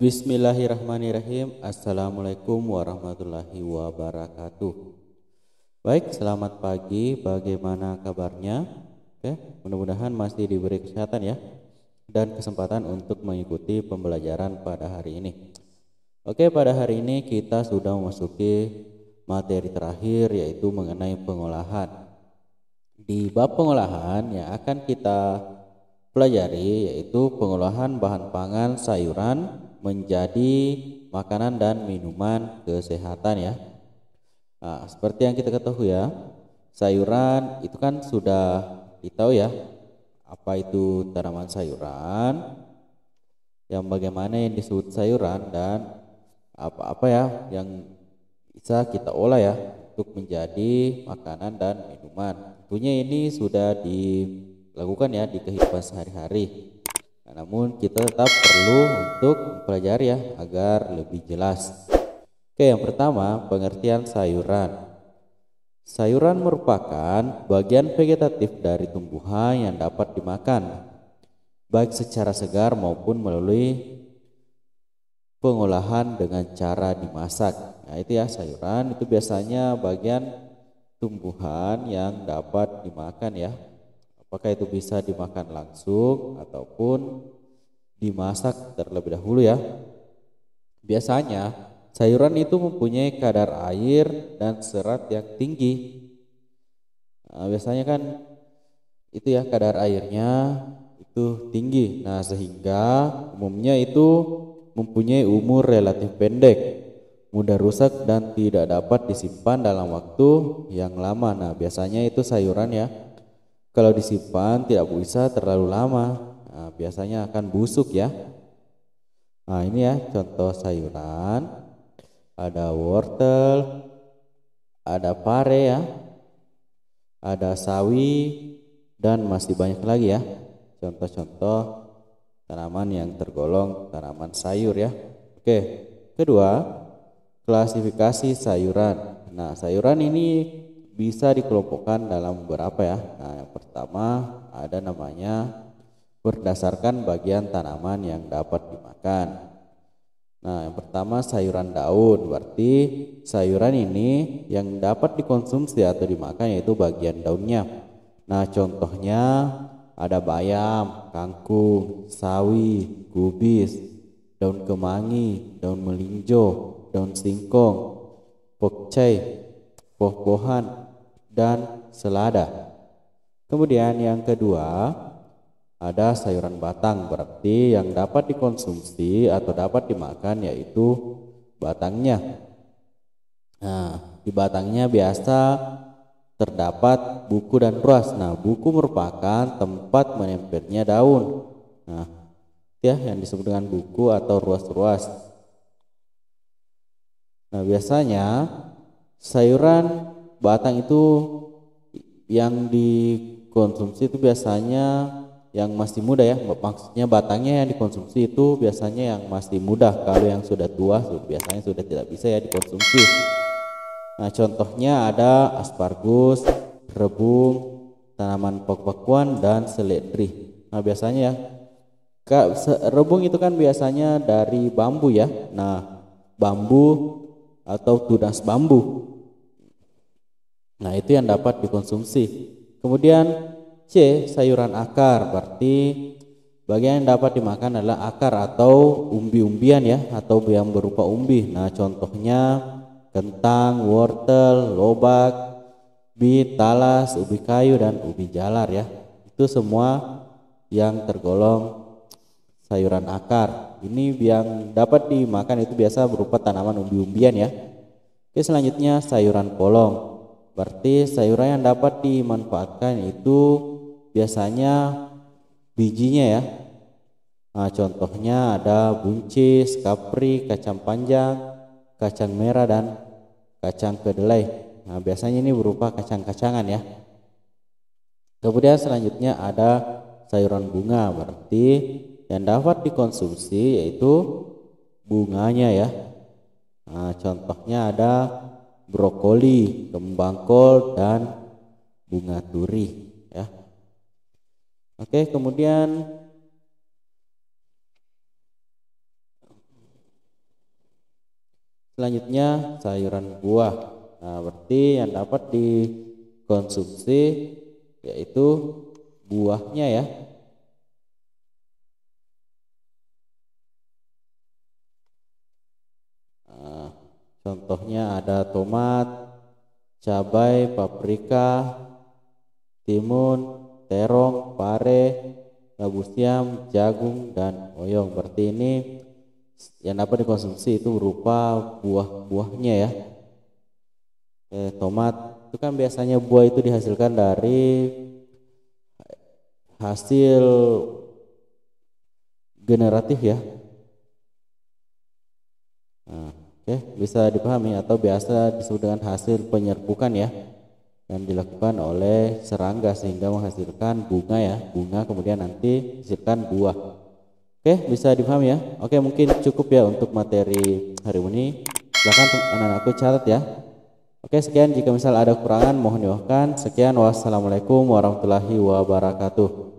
Bismillahirrahmanirrahim. Assalamualaikum warahmatullahi wabarakatuh. Baik, selamat pagi. Bagaimana kabarnya? Oke, mudah-mudahan masih diberi kesehatan ya dan kesempatan untuk mengikuti pembelajaran pada hari ini. Oke, pada hari ini kita sudah memasuki materi terakhir yaitu mengenai pengolahan. Di bab pengolahan yang akan kita pelajari yaitu pengolahan bahan pangan sayuran menjadi makanan dan minuman kesehatan ya. Nah, seperti yang kita ketahui ya, sayuran itu kan sudah ditahu ya, apa itu tanaman sayuran, yang bagaimana yang disebut sayuran dan apa-apa ya yang bisa kita olah ya untuk menjadi makanan dan minuman. Tentunya ini sudah dilakukan ya di kehidupan sehari-hari. Nah, namun kita tetap perlu untuk mempelajari ya agar lebih jelas. Oke, yang pertama pengertian sayuran. Sayuran merupakan bagian vegetatif dari tumbuhan yang dapat dimakan, baik secara segar maupun melalui pengolahan dengan cara dimasak. Nah, itu ya sayuran itu biasanya bagian tumbuhan yang dapat dimakan ya. Apakah itu bisa dimakan langsung ataupun dimasak terlebih dahulu ya. Biasanya sayuran itu mempunyai kadar air dan serat yang tinggi. Nah, biasanya kan itu ya kadar airnya itu tinggi. Nah, sehingga umumnya itu mempunyai umur relatif pendek, mudah rusak dan tidak dapat disimpan dalam waktu yang lama. Nah, biasanya itu sayuran ya. Kalau disimpan tidak bisa terlalu lama. Nah, biasanya akan busuk ya. Nah, ini ya contoh sayuran. Ada wortel, ada pare ya, ada sawi, dan masih banyak lagi ya. Contoh-contoh tanaman yang tergolong tanaman sayur ya. Oke, kedua, klasifikasi sayuran. Nah, sayuran ini bisa dikelompokkan dalam beberapa ya. Nah, yang pertama ada namanya berdasarkan bagian tanaman yang dapat dimakan. Nah, yang pertama sayuran daun, berarti sayuran ini yang dapat dikonsumsi atau dimakan yaitu bagian daunnya. Nah, contohnya ada bayam, kangkung, sawi, kubis, daun kemangi, daun melinjo, daun singkong, pokcai, poh-pohan, dan selada. Kemudian yang kedua ada sayuran batang, berarti yang dapat dikonsumsi atau dapat dimakan yaitu batangnya. Nah, di batangnya biasa terdapat buku dan ruas. Nah, buku merupakan tempat menempelnya daun. Nah, ya yang disebut dengan buku atau ruas-ruas. Nah, biasanya sayuran batang itu yang dikonsumsi itu biasanya yang masih muda ya, maksudnya batangnya yang dikonsumsi itu biasanya yang masih muda. Kalau yang sudah tua biasanya sudah tidak bisa ya dikonsumsi. Nah, contohnya ada asparagus, rebung, tanaman pok-pokuan, dan seledri. Nah, biasanya ya rebung itu kan biasanya dari bambu ya. Nah, bambu atau tunas bambu. Nah, itu yang dapat dikonsumsi. Kemudian C, sayuran akar, berarti bagian yang dapat dimakan adalah akar atau umbi-umbian ya, atau yang berupa umbi. Nah, contohnya kentang, wortel, lobak, bit, talas, ubi kayu, dan ubi jalar ya. Itu semua yang tergolong sayuran akar. Ini yang dapat dimakan itu biasa berupa tanaman umbi-umbian ya. Oke, selanjutnya sayuran polong. Berarti sayuran yang dapat dimanfaatkan itu biasanya bijinya ya. Nah, contohnya ada buncis, kapri, kacang panjang, kacang merah, dan kacang kedelai. Nah, biasanya ini berupa kacang-kacangan ya. Kemudian selanjutnya ada sayuran bunga, berarti yang dapat dikonsumsi yaitu bunganya ya. Nah, contohnya ada brokoli, kembang kol, dan bunga turi ya. Oke, kemudian Selanjutnya sayuran buah. Nah, berarti yang dapat dikonsumsi yaitu buahnya ya. Nah, contohnya ada tomat, cabai, paprika, timun, terong, pare, labu siam, jagung, dan oyong. Berarti ini yang dapat dikonsumsi itu berupa buah-buahnya ya. Tomat itu kan biasanya buah itu dihasilkan dari hasil generatif ya. Nah, oke, bisa dipahami atau biasa disebut dengan hasil penyerbukan ya, yang dilakukan oleh serangga sehingga menghasilkan bunga ya, bunga kemudian nanti hasilkan buah. Oke, bisa dipahami ya. Oke, mungkin cukup ya untuk materi hari ini. Silakan anak-anakku catat ya. Oke, sekian, jika misal ada kekurangan mohon dimaafkan. Sekian, wassalamualaikum warahmatullahi wabarakatuh.